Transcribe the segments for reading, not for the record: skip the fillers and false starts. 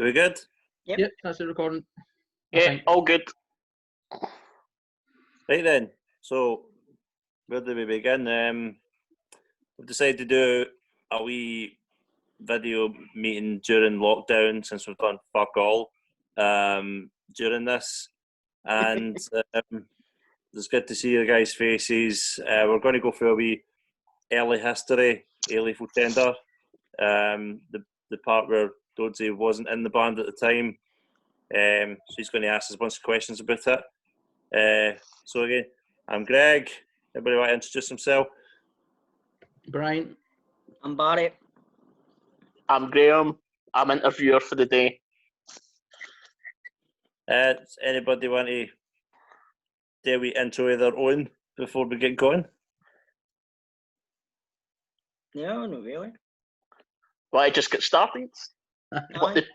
Are we good? Yep, that's the recording. Yeah, all good. Right then. So, where do we begin? We've decided to do a wee video meeting during lockdown since we've done fuck all during this. And it's good to see your guys' faces. We're going to go through a wee early history, A-Lethal Tender. The part where Dodesy wasn't in the band at the time. So he's going to ask us a bunch of questions about it. So again, I'm Greg. Everybody want to introduce himself? Brian. I'm Barry. I'm Graeme. I'm interviewer for the day. Does anybody want to do a wee intro of their own before we get going? No, not really. Well, I just get started. Let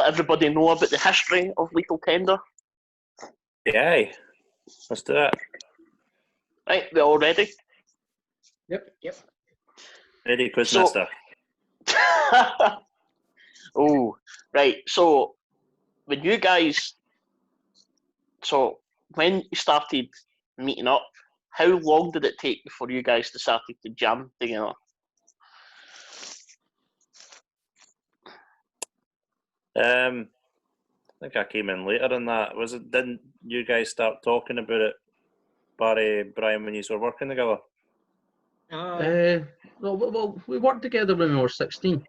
everybody know about the history of Lethal Tender. Yeah, let's do it. Right, we all ready? Yep. Ready, Quizmaster. Oh, right. So, when you started meeting up, how long did it take before you guys decided to jam together? I think I came in later than that. Didn't you guys start talking about it, Barry, Brian, when you were working together? Well, we worked together when we were 16.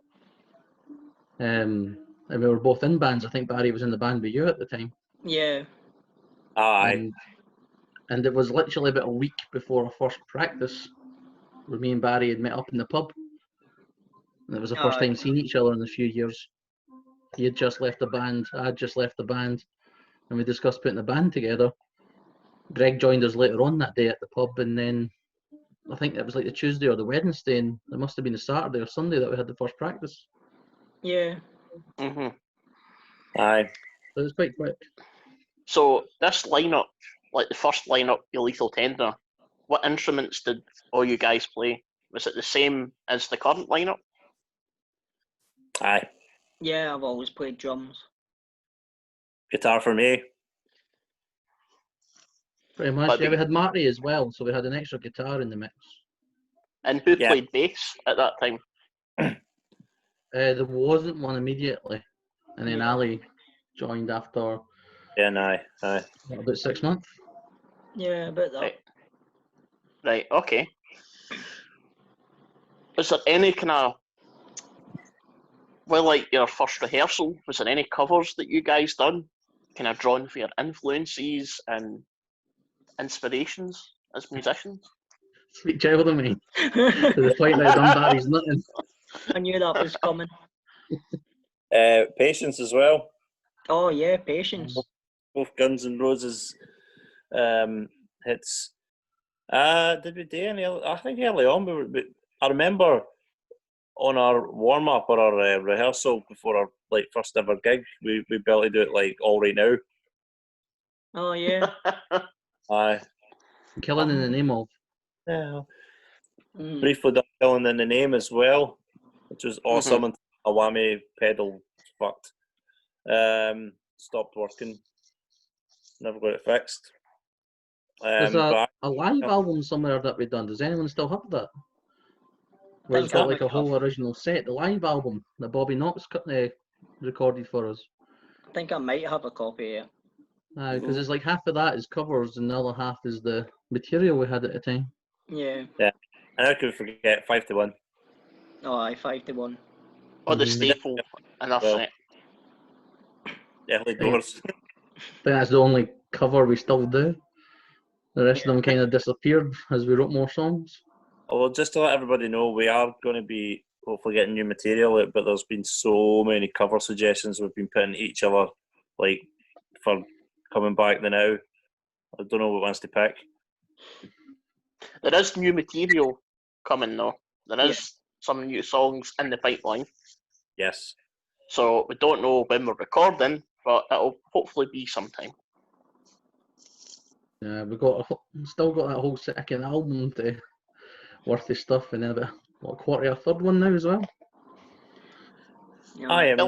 And we were both in bands. I think Barry was in the band with you at the time. Yeah. Aye. And it was literally about a week before our first practice where me and Barry had met up in the pub. And it was the first time seeing each other in a few years. He had just left the band, I had just left the band, and we discussed putting the band together. Greg joined us later on that day at the pub, and then I think it was like the Tuesday or the Wednesday, and it must have been the Saturday or Sunday that we had the first practice. Yeah. Mhm. Aye. So it was quite quick. So this lineup, like the first lineup, the Lethal Tender, what instruments did all you guys play? Was it the same as the current lineup? Aye. Yeah, I've always played drums. Guitar for me. Pretty much. But Yeah, we had Marty as well, so we had an extra guitar in the mix. And who Yeah. played bass at that time? There wasn't one immediately, and then Yeah. Ali joined after Yeah, aye. about 6 months. Yeah, about that. Right, okay. Was there any kind of, well, like your first rehearsal, was there any covers that you guys done, kind of drawn for your influences and inspirations as musicians? Sweet child of me. To the point that I done Barry's nothing. I knew that was coming. Patience as well. Oh yeah, Patience. Both Guns N' Roses hits. Did we do any? I think early on, I remember on our warm up or our rehearsal before our first ever gig, we barely do it like All Right Now. Oh yeah. Aye. Killing in the Name of. Yeah. Mm. Briefly done Killing in the Name as well, which was awesome until a whammy pedal fucked. Stopped working. Never got it fixed. There's a live album somewhere that we've done. Does anyone still have that? Where it's got like a whole original set. The live album that Bobby Knox recorded for us. I think I might have a copy of it. Because it's like half of that is covers and the other half is the material we had at the time. Yeah. And I could forget 5 to 1. Oh, aye, 5 to 1. Or the staple in our set? Definitely Doors. I think that's the only cover we still do. The rest of them kind of disappeared as we wrote more songs. Well, just to let everybody know, we are going to be hopefully getting new material out, but there's been so many cover suggestions we've been putting each other, for coming back the now. I don't know what wants to pick. There is new material coming though. There is some new songs in the pipeline. Yes. So we don't know when we're recording, but it'll hopefully be sometime. Yeah, we still got that whole second album worth of stuff, and then about a quarter of a third one now as well. Yeah. I am.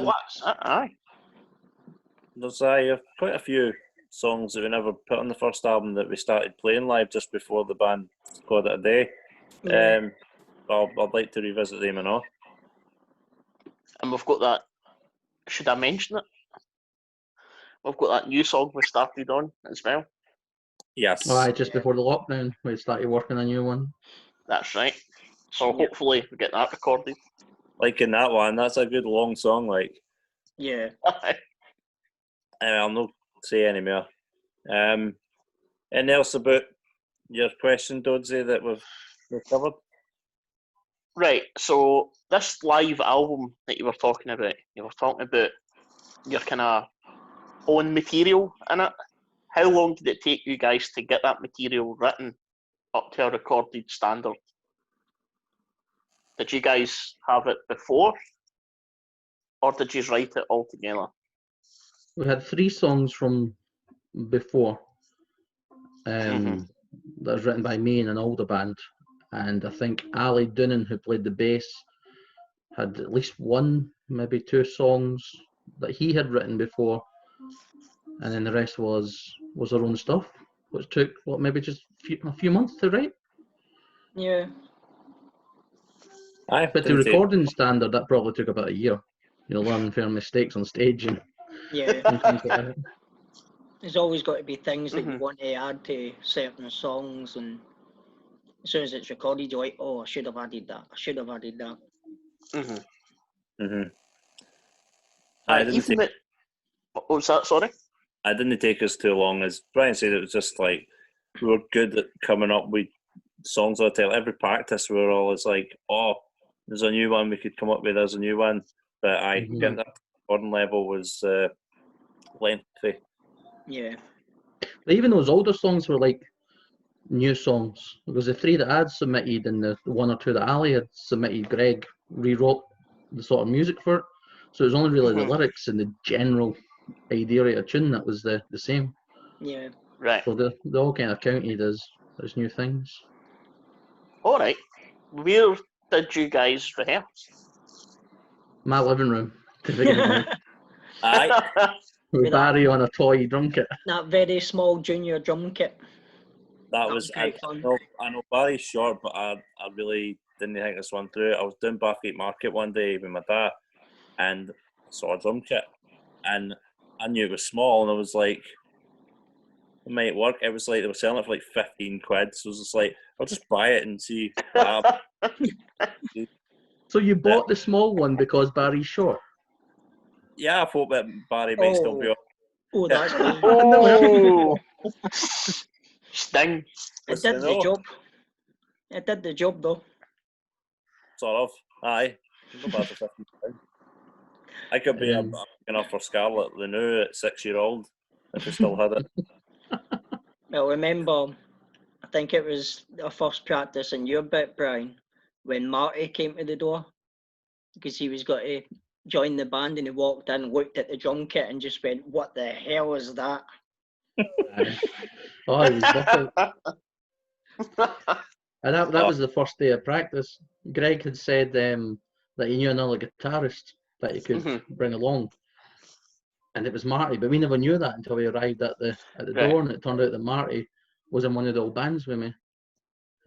Aye. there's quite a few songs that we never put on the first album that we started playing live just before the band called it a day. Yeah. I'd like to revisit them and all. And we've got that. Should I mention it? We've got that new song we started on as well. Yes. Oh, aye, just before the lockdown, we started working on a new one. That's right. So Yep. hopefully we get that recorded. Like in that one, that's a good long song. Like, Yeah. I'll not say any more. Anything else about your question, Doddsy, that we've covered? Right, so this live album that you were talking about your kind of own material in it. How long did it take you guys to get that material written up to a recorded standard? Did you guys have it before, or did you write it all together? We had 3 songs from before. Mhm. That was written by me and an older band, and I think Ali Doonan, who played the bass, had at least 1, maybe 2 songs that he had written before, and then the rest was our own stuff, which took maybe just a few months to write. Yeah. Aye, But to didn't take- recording standard, that probably took about a year. Learning from mistakes on stage and Yeah. things like that. There's always got to be things that you Mhm. want to add to certain songs, and as soon as it's recorded, you're like, oh, I should have added that. I should have added that. Mhm. Mhm. I didn't Even take. what was that? Sorry. I didn't take us too long. As Brian said, it was just like we were good at coming up with songs all the time. Every practice, we were always like, "Oh, there's a new one we could come up with. There's a new one." But Mhm. getting that recording level was lengthy. Yeah. But even those older songs were like new songs, because the 3 that I'd submitted and the 1 or 2 that Ali had submitted, Greg rewrote the sort of music for it. So it was only really the Mhm. lyrics and the general idea of a tune that was the same. Yeah. Right. So they all kind of counted as new things. All right. Where did you guys rehearse? My living room, to begin with, Aye, with With that- Barry on a toy drum kit. That very small junior drum kit. that That was. was great fun. I know Barry's short, but I really didn't think this one through. I was doing Bathgate Market one day with my dad, and saw a drum kit, and I knew it was small, and I was like, it might work. It was like they were selling it for like 15 quid, so I was just like, I'll just buy it and see what happens. So you bought the small one because Barry's short? Yeah, I thought that Barry might still be on. Oh, that's me. Oh, sting. It did the No, job. It did the job, though. sort of. Aye, go back to 15 quid. I could be Um, enough for Scarlett Renew at 6-year-old if we still had it. Well, remember, I think it was our first practice in your bit, Brian, when Marty came to the door, because he was got to join the band, and he walked in, looked at the drum kit, and just went, "What the hell is that?" oh, it was buffet. And that was the first day of practice. Greg had said that he knew another guitarist that he could Mhm. bring along, and it was Marty. But we never knew that until we arrived at the Right. door, and it turned out that Marty was in one of the old bands with me.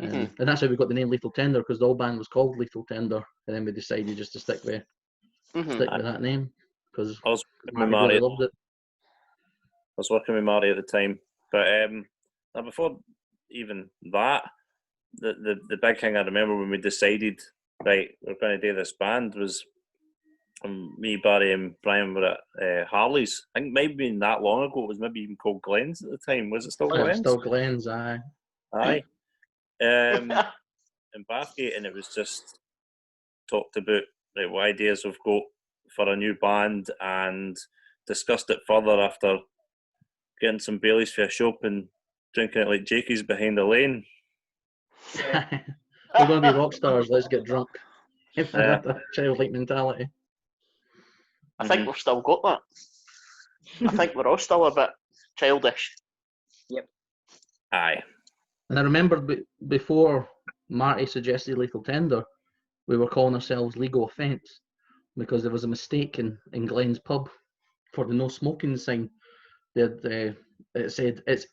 Mhm. And that's how we got the name Lethal Tender, because the old band was called Lethal Tender, and then we decided just to stick with Mhm. that name because I was working with Marty Marty. really loved it. I was working with Marty at the time, but now before even that, the big thing I remember when we decided, right, we're going to do this band was me, Barry, and Brian were at Harley's. I think it might have been that long ago. It was maybe even called Glenn's at the time. Was it still It was Glenn's? still Glenn's, aye. Aye. In Bathgate, and it was just talked about like what ideas we've got for a new band, and discussed it further after getting some Baileys for a shop and drinking it like Jakey's behind the lane. We're going to be rock stars. Let's get drunk. If Yeah. that childlike mentality. I think we've still got that. I think we're all still a bit childish. Aye. And I remember before Marty suggested Lethal Tender, we were calling ourselves Legal Offence because there was a mistake in Glenn's pub for the no smoking sign, it said it's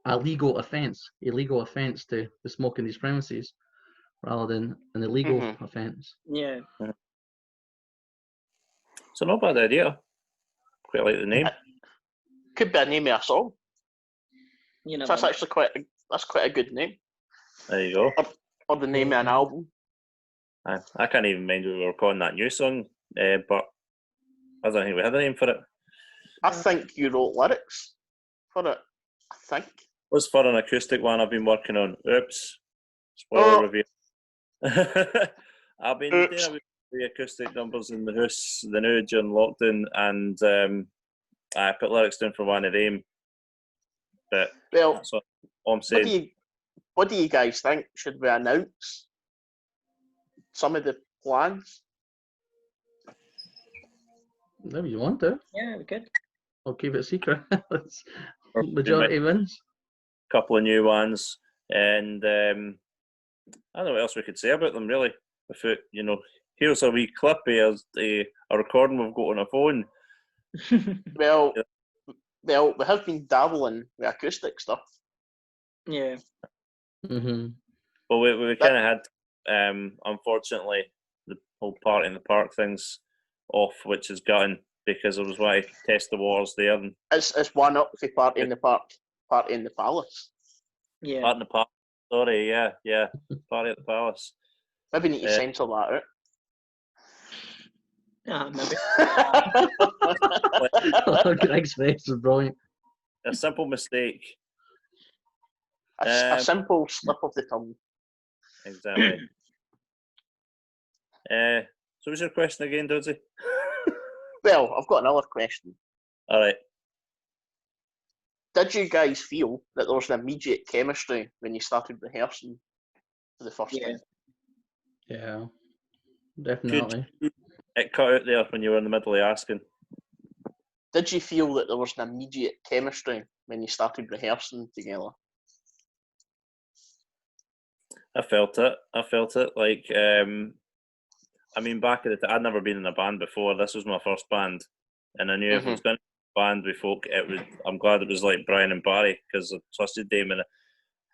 a legal offence to smoke in these premises, rather than an illegal offence. Yeah. So not bad idea. Quite like the name. Could be a name of a song. You So never that's actually quite a good name. There you go. Or the name of an album. I can't even mind we were calling that new song, but I don't think we had a name for it. I think you wrote lyrics for it. I think. What's for an acoustic one I've been working on? Oops. Spoiler review. I've been doing the acoustic numbers in the house, the new during lockdown, and I put lyrics down for one of them. But Well, that's all I'm saying. What do you guys think? Should we announce some of the plans? Whatever you want to. Yeah, we could. I'll keep it secret. Majority wins. Couple of new ones, and I don't know what else we could say about them really. Without, here's a wee clip of a recording we've got on a phone. Well, we have been dabbling with acoustic stuff. Yeah. Mm-hmm. Well, we kind of had, unfortunately, the whole party in the park things off, which is gutting because I was wanting to test the waters there. And It's one up for party in the park, party in the palace. Yeah. Party in the park. Sorry, yeah, party at the palace. Maybe need to censor that Maybe. out. Greg's face is brilliant. A simple mistake. A simple slip of the tongue. Exactly. So what's your question again, Dodzy? Well, I've got another question. All right. Did you guys feel that there was an immediate chemistry when you started rehearsing for the first time? Yeah, definitely. It cut out there when you were in the middle of asking. Did you feel that there was an immediate chemistry when you started rehearsing together? I felt it. Like, I mean, back at the time, I'd never been in a band before. This was my first band, and I knew if I was going to be in a band with folk, I'm glad it was like Brian and Barry because I trusted them. And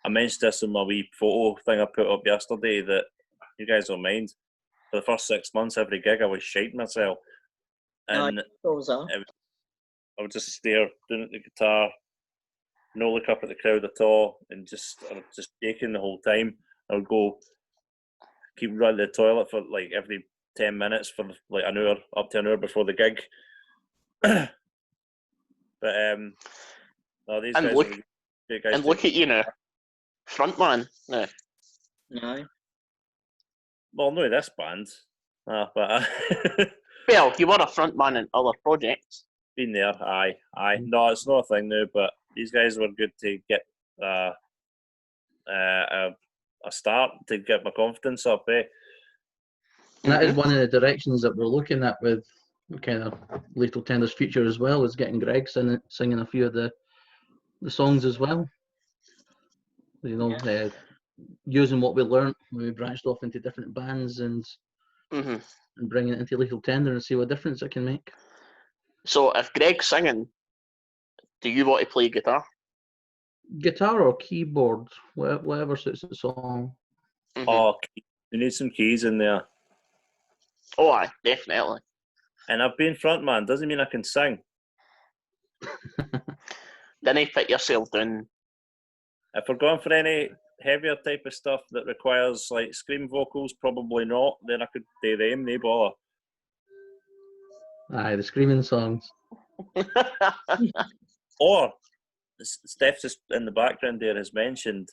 I mentioned this in my wee photo thing I put up yesterday that you guys will mind. For the first 6 months, every gig I was shiting myself, and I would just stare down at the guitar, no look up at the crowd at all, and I was just shaking the whole time. I would keep running to the toilet for like every 10 minutes for like an hour, up to an hour before the gig. But no, these and guys look, are great guys. And look at you now, frontman now. No. Well, no, this band. But Well, you were a frontman in other projects. been there, aye. No, it's not a thing now, but these guys were good to get a start to get my confidence up. And that is one of the directions that we're looking at with kind of Lethal Tender's future as well, is getting Greg singing a few of the songs as well. Using what we learnt when we branched off into different bands and bringing it into Lethal Tender and see what difference it can make. So if Greg's singing, do you want to play guitar? Guitar or keyboard, whatever suits the song. Oh, you need some keys in there. Oh, aye, definitely. And I've been frontman, doesn't mean I can sing. Then put yourself down. If we're going for any heavier type of stuff that requires like scream vocals, probably not. Then I could do them, no bother. Aye, the screaming songs. Or Steph just in the background there has mentioned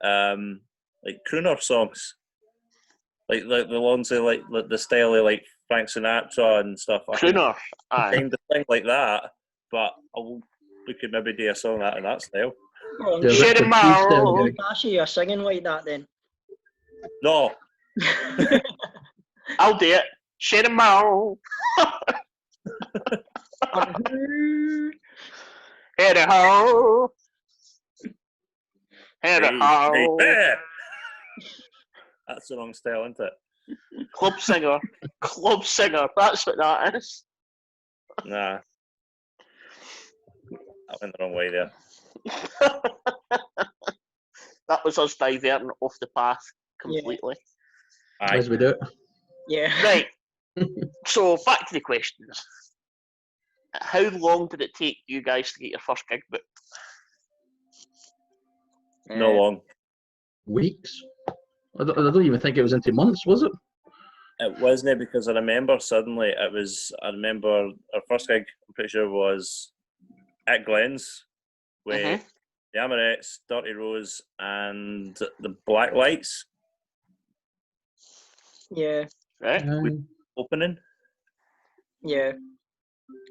like crooner songs, like the ones that like the style of like Frank Sinatra and stuff. Crooner, aye. Kind of thing like that, but we could maybe do a song out of that style. Shit him out. Actually, you're singing like that then. No. I'll do it. Shit him out. Head a ho. Head a ho. That's the wrong style, isn't it? Club singer. Club singer. That's what that is. Nah. I went the wrong way there. That was us diverting off the path completely. Aye. As we do. Yeah. Right. So back to the questions. How long did it take you guys to get your first gig booked? No long. Weeks. I don't even think it was into months, was it? It wasn't, because I remember suddenly it was. I remember our first gig, I'm pretty sure, was at Glenn's with the Amorettes, Dirty Rose, and the Black Lights Yeah. Right. opening. Yeah.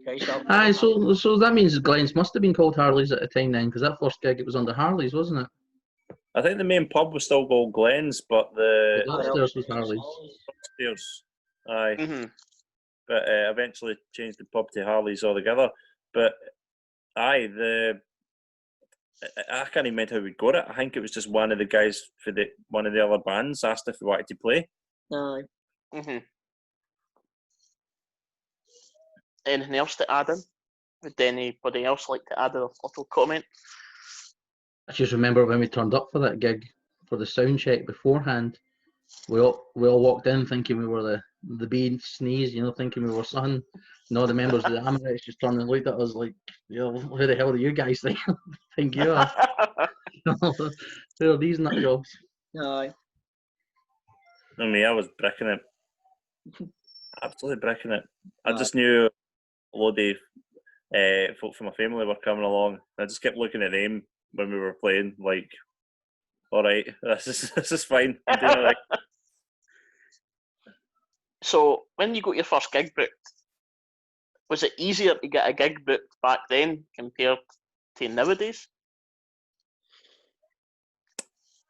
Okay, Aye, so that means Glenn's must have been called Harley's at the time then, because that first gig it was under Harley's, wasn't it? I think the main pub was still called Glenn's, but the Upstairs was Harley's. upstairs, aye. Mm-hmm. But eventually changed the pub to Harley's altogether. But aye, I can't even remember how we got it. I think it was just one of the guys for one of the other bands asked if we wanted to play. No. Mm-hmm. Anything else to add in? Would anybody else like to add a little comment? I just remember when we turned up for that gig for the sound check beforehand, we all walked in thinking we were the bee sneeze, thinking we were son. And all the members of the Amorettes just turned and looked at us like, who the hell do you guys think you are? Who are these nut jobs? No. I mean, I was bricking it. Absolutely bricking it. I Aye. just knew a load of folk from my family were coming along. I just kept looking at them when we were playing, like, all right, this is fine. I'm doing all right. So, when you got your first gig booked, was it easier to get a gig booked back then compared to nowadays?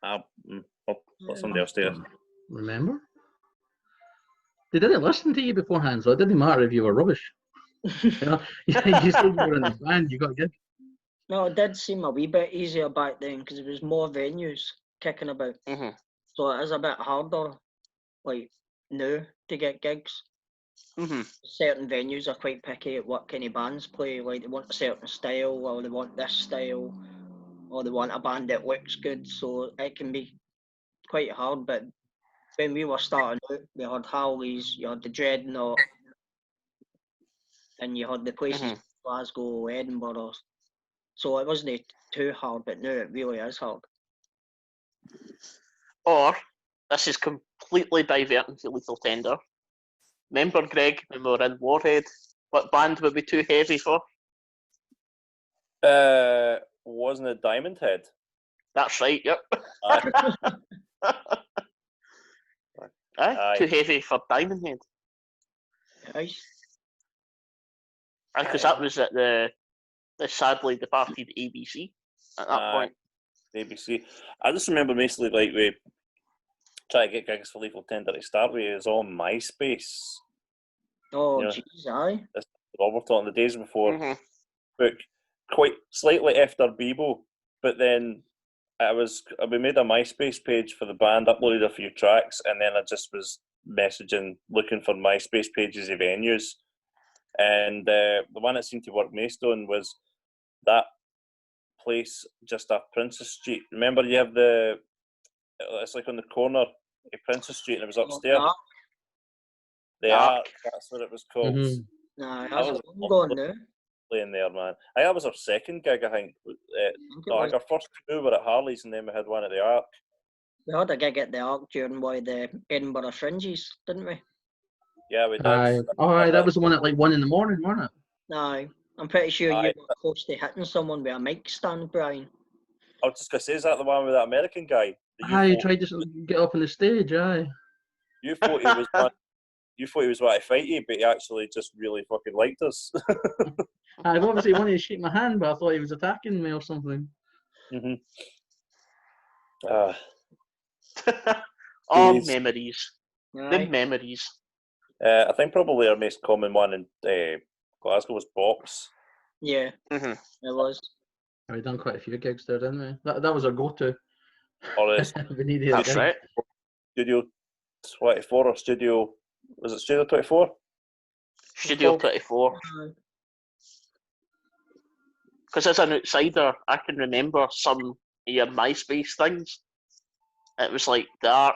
I'll let somebody else do it. Remember? They didn't listen to you beforehand, so it didn't matter if you were rubbish. You said you were in the band, you got a gig. No, it did seem a wee bit easier back then because there was more venues kicking about. Mm-hmm. So it is a bit harder, like, now to get gigs. Mm-hmm. Certain venues are quite picky at what kind of bands play. Like, they want a certain style, or they want this style, or they want a band that looks good. So it can be quite hard. But when we were starting out, we had Howley's, you had the Dreadnought, and you had the places Glasgow, Edinburgh. So it wasn't too hard, but now it really is hard. Or, this is completely diverting to Lethal Tender. Remember, Greg, when we were in Warhead, what band would be too heavy for? Wasn't it Diamond Head? That's right, yep. Aye. Too heavy for Diamond Head. Nice. Because that was at the sadly departed ABC at that point. ABC. I just remember basically, like, we try to get gigs for Lethal Tender to start with. It was on MySpace. Oh, jeez, aye. That's what we're talking the days before book, quite slightly after Bebo, but then we made a MySpace page for the band, uploaded a few tracks, and then I just was messaging, looking for MySpace pages of venues, and the one that seemed to work most on was that place just off Princess Street. Remember, you have it's like on the corner of Princess Street, and it was upstairs. The Ark, that's what it was called. Mm-hmm. Nah, that's what I'm going now. Playing there, man. I think that was our second gig, I think. Our first two were at Harley's, and then we had one at the Ark. We had a gig at the Ark during one of the Edinburgh Fringes, didn't we? Yeah, we did. Aye, that was the one at like 1 a.m, wasn't it? No, I'm pretty sure you were close to hitting someone with a mic stand, Brian. I was just going to say, is that the one with that American guy? Aye, he tried to get up on the stage, aye. You thought he was one. You thought he was wanting to fight you, but he actually just really fucking liked us. I obviously wanted to shake my hand, but I thought he was attacking me or something. Mm-hmm. Memories. Aye. Good memories. I think probably our most common one in Glasgow was Box. Yeah, it was. We done quite a few gigs there, didn't we? That was our go-to. We needed That's a gig. right. Studio 24 or Studio... Was it Studio 24? Studio 24. because as an outsider, I can remember some of your MySpace things. It was like Dark,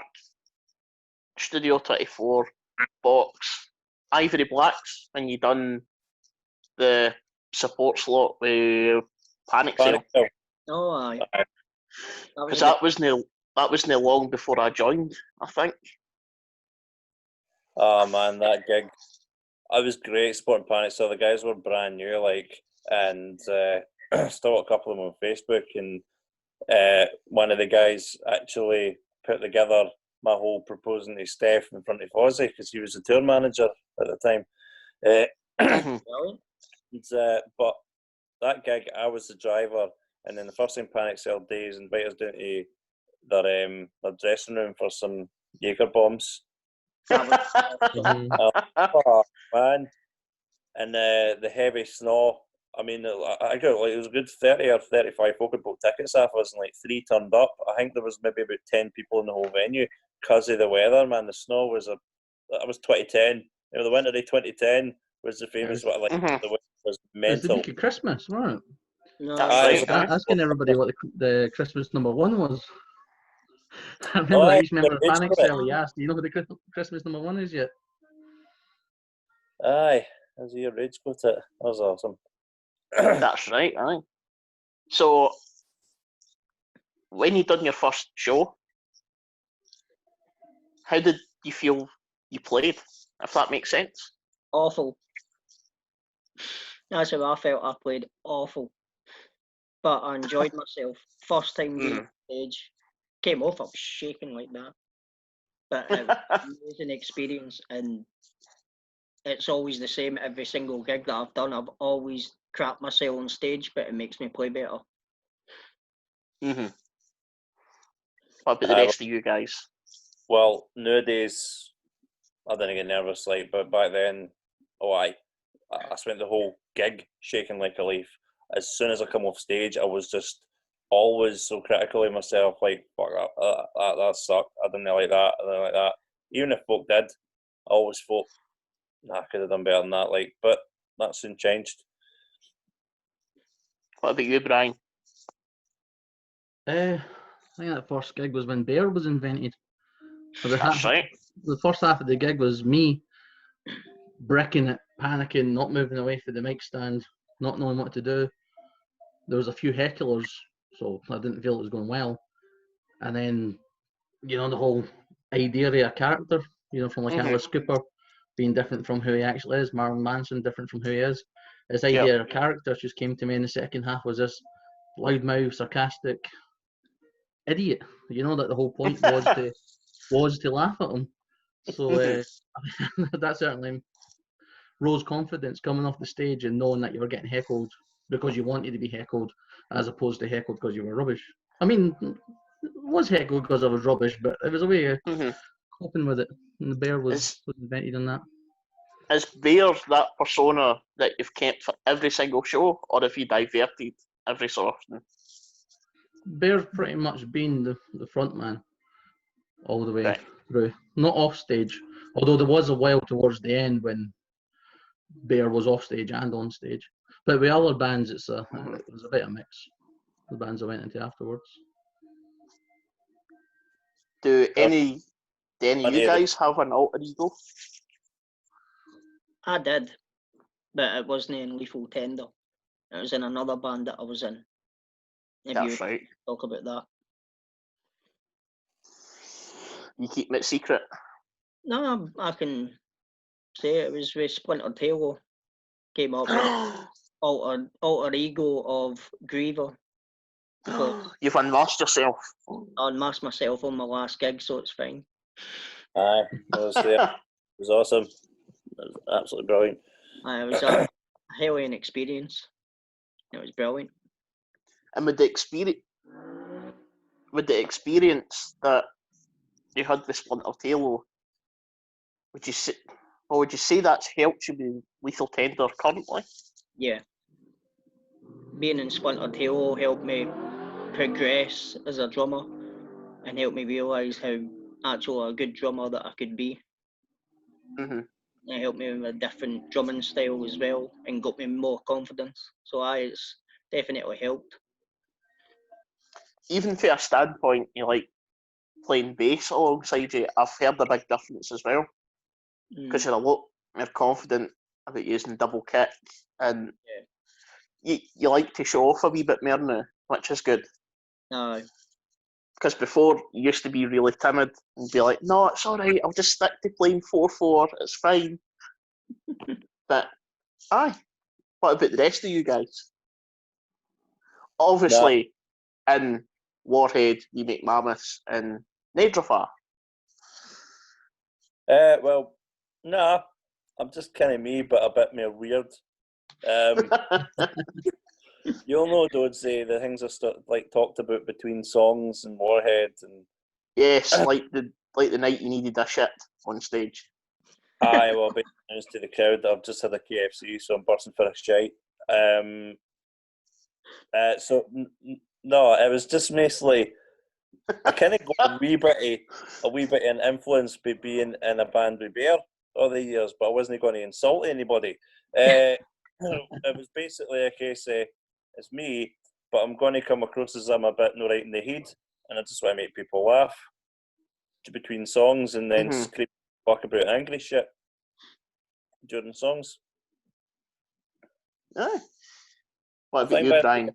Studio 24, Box, Ivory Blacks, and you done the support slot with Panic Sale. Oh, aye. Aye. Because that was no long before I joined, I think. Oh man, that gig. I was great supporting Panic. So the guys were brand new, like, and still a couple of them on Facebook. And one of the guys actually put together my whole proposing to Steph in front of Ozzy because he was the tour manager at the time. Brilliant. But that gig, I was the driver, and then the first thing Panic Cell Days invited us down to their dressing room for some Jaeger bombs. Oh man! And the heavy snow. I mean, I got like it was a good 30 or 35 folk had bought tickets off us, and like 3 turned up. I think there was maybe about 10 people in the whole venue because of the weather. Man, the snow was that was 2010. You know, the winter of 2010 was the famous one. Like the weather was It was the mental. week of Christmas, wasn't it? No, That's right. Asking everybody what the Christmas number one was. I remember each member of Panic Cell, he asked, do you know what the Christmas number one is yet? Aye, as your rage got it. That was awesome. That's right, aye. So, when you done your first show, how did you feel you played, if that makes sense? awful. That's how I felt. I played awful. But I enjoyed myself. First time being on stage. Came off, I was shaking like that. But it was an amazing experience, and it's always the same every single gig that I've done. I've always crapped myself on stage, but it makes me play better. What about the rest of you guys? Well, nowadays, I didn't get nervous, like, but back then, I spent the whole gig shaking like a leaf. As soon as I come off stage, I was just always so critical of myself, like, fuck that sucked. I didn't like that. I didn't like that. Even if folk did, I always thought, nah, I could have done better than that. Like, but that soon changed. What about you, Brian? I think that first gig was when Bear was invented. That's right. The first half of the gig was me bricking it, panicking, not moving away from the mic stand, not knowing what to do. There was a few hecklers, so I didn't feel it was going well. And then, the whole idea of a character, from like Alice Cooper being different from who he actually is, Marilyn Manson different from who he is. This idea of a character just came to me in the second half was this loudmouth, sarcastic idiot. That the whole point was to laugh at him. So that certainly rose confidence coming off the stage and knowing that you were getting heckled because you wanted to be heckled as opposed to heckled because you were rubbish. I mean, was heckled because I was rubbish, but it was a way of coping with it. And the Bear was invented on that. Is Bear that persona that you've kept for every single show, or have you diverted every so often? Bear's pretty much been the front man all the way Right. through. Not off stage, although there was a while towards the end when Bear was off stage and on stage. But with other bands, it was a bit of a mix. The bands I went into afterwards. Do any of you guys have an alter ego? I did, but it wasn't in Lethal Tender. It was in another band that I was in. If That's you right. talk about that. You keep it secret? No, I can say it was with Splintered Halo. Came up with alter ego of Griever. You've unmasked yourself. I unmasked myself on my last gig, so it's fine. Aye, I was there. It was awesome. It was absolutely brilliant. It was a hellion experience. It was brilliant. And with the experience that you had with Splinter Halo, would you say that's helped you with Lethal Tender currently? Yeah. Being in Splintered Halo helped me progress as a drummer and helped me realise how actually a good drummer that I could be. It helped me with a different drumming style as well and got me more confidence. So it's definitely helped. Even from a standpoint, you like playing bass alongside you, I've heard a big difference as well. Because you're a lot more confident about using double kick, and you like to show off a wee bit more now, which is good. No. Because before, you used to be really timid and be like, no, it's alright, I'll just stick to playing 4-4, it's fine. But, aye, what about the rest of you guys? Obviously, in Warhead, you make Mammoths and Nedrafar. Well, nah, I'm just kind of me, but a bit more weird. You'll know, don't say the things are like talked about between songs and Warhead, and Yes, like the night you needed a shit on stage. aye, well, big news to the crowd that I've just had a KFC, so I'm bursting for a shite. No, it was just mostly I kind of got a wee bit of an influence by being in a band with Bear all the years, but I wasn't going to insult anybody. It was basically a case of it's me, but I'm going to come across as I'm a bit no right in the head, and I just want to make people laugh between songs and then scream fuck about angry shit during songs. Aye. What about you, Brian?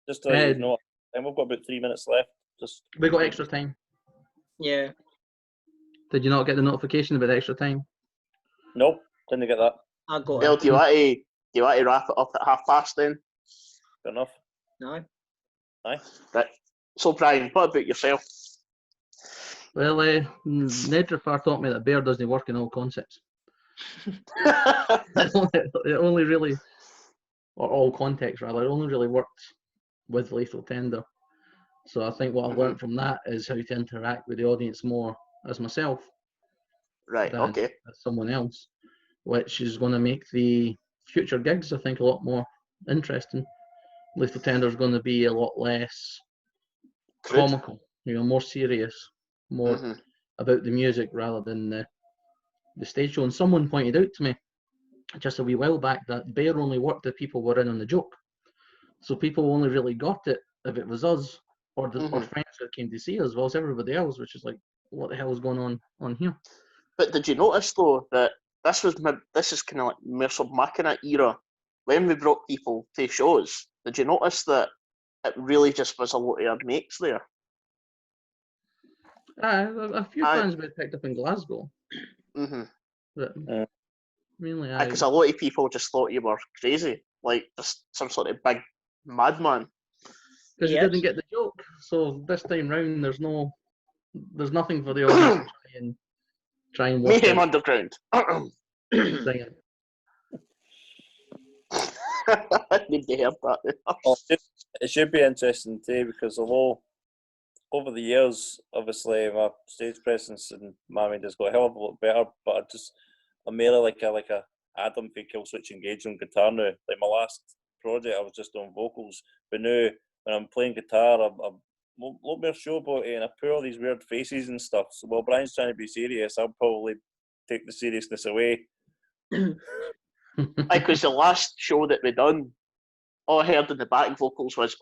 Just to let you know, and we've got about 3 minutes left. We got extra time. Yeah. Did you not get the notification about extra time? Nope, didn't get that. I got Well, it. do you want to wrap it up at past then? Fair enough. No. Aye. Right. So, Brian, what about yourself? Well, Nedrafar taught me that Bear doesn't work in all concepts. It only really, or all contexts rather, it only really worked with Lethal Tender. So I think what I've learned from that is how to interact with the audience more as myself. Right, than okay. as someone else, which is going to make the future gigs, I think, a lot more interesting. Lethal Tender is going to be a lot less comical, more serious, more about the music rather than the stage show. And someone pointed out to me just a wee while back that Bear only worked if people were in on the joke. So people only really got it if it was us or or friends that came to see us, as well as everybody else, which is like, what the hell is going on here? But did you notice though that this is kind of like my kind of era when we brought people to shows? Did you notice that it really just was a lot of our mates there? A few fans we picked up in Glasgow. But mainly, because a lot of people just thought you were crazy, like just some sort of big madman. Because you didn't get the joke. So this time round, there's nothing for the audience to try and work Mayhem out. Underground. Singing. Nobody heard that. Well, it should be interesting too, because although over the years, obviously my stage presence and Mammy has got a hell of a lot better, but I'm merely like a Adam for Kill Switch Engage on guitar now. Like my last project, I was just on vocals, but now when I'm playing guitar, I'm a lot more showboaty and I pull all these weird faces and stuff. So while Brian's trying to be serious, I'll probably take the seriousness away. Because the last show that we done, all I heard in the back vocals was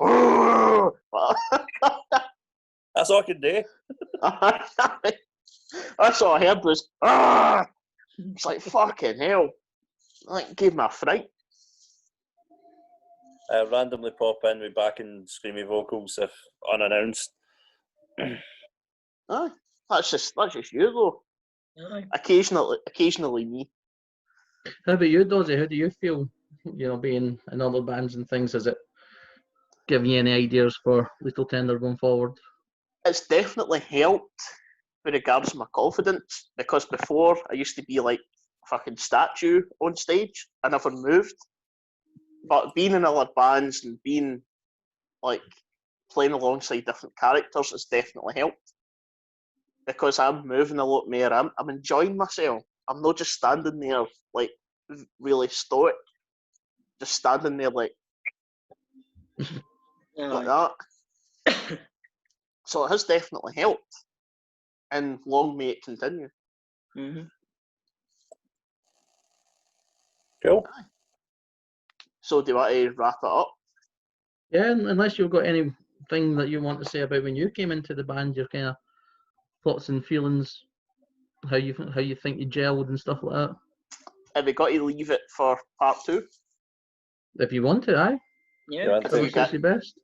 that's all I can do. That's all I heard was it's like fucking hell. Like gave me a fright. Randomly pop in with backing screamy vocals if unannounced. Aye, that's just you though. Aye. Occasionally me. How about you, Dozzy? How do you feel, being in other bands and things? Has it given you any ideas for Lethal Tender going forward? It's definitely helped with regards to my confidence, because before I used to be like a fucking statue on stage. I never moved. But being in other bands and being like playing alongside different characters has definitely helped. Because I'm moving a lot more. I'm enjoying myself. I'm not just standing there like really stoic. Just standing there like that. So it has definitely helped. And long may it continue. Cool. So do you want to wrap it up? Yeah, unless you've got anything that you want to say about when you came into the band, your kind of thoughts and feelings, how you think you gelled and stuff like that. Have we got to leave it for part 2? If you want to, aye. Yeah. If Whatever you got, suits you best.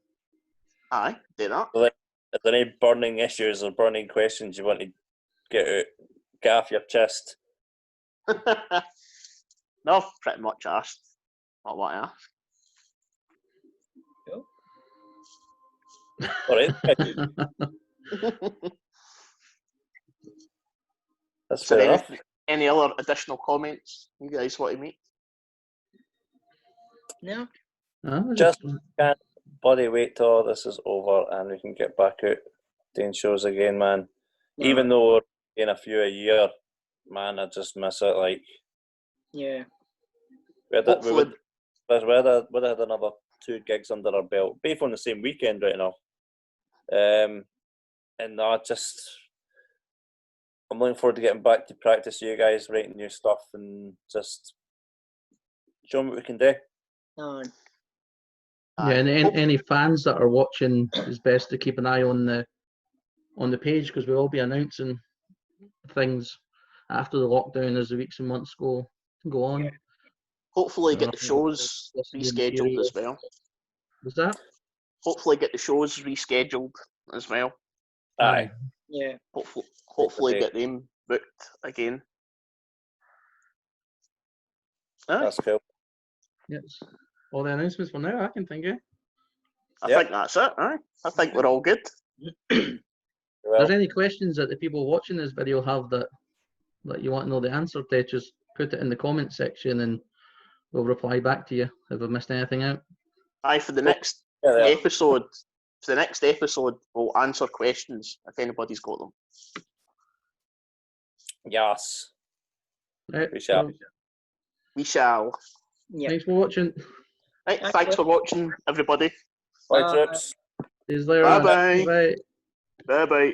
aye, do that. Are there any burning issues or burning questions you want to get off your chest? No, I've pretty much asked what I want to ask. All right. That's Is there fair enough. any other additional comments you guys want to make? No. Just can't bloody wait till this is over and we can get back out doing shows again, man. No. Even though we're in a few a year, man, I just miss it. Like, Yeah. we would Hopefully, have had another 2 gigs under our belt, both on the same weekend right now. And no, I'm looking forward to getting back to practice you guys, writing new stuff and just showing what we can do. No. Yeah, and any fans that are watching, it's best to keep an eye on the page, because we'll be announcing things after the lockdown as the weeks and months go on. Yeah. hopefully get the shows rescheduled as well. Was that? Hopefully get the shows rescheduled as well. Aye. Yeah. Hopefully get them booked again. Aye. That's cool. Yes. All the announcements for now, I can think of. I Yep. think that's it. Aye. I think we're all good. If Well, there's any questions that the people watching this video have that you want to know the answer to, just put it in the comment section and we'll reply back to you if I've missed anything out. Aye, for the next yeah. episode, we'll answer questions if anybody's got them. Yes. Right, We shall. so We shall. Yeah. thanks for watching. Right, thanks for watching, everybody. Bye, troops. See you later. Bye-bye. Bye. Bye bye.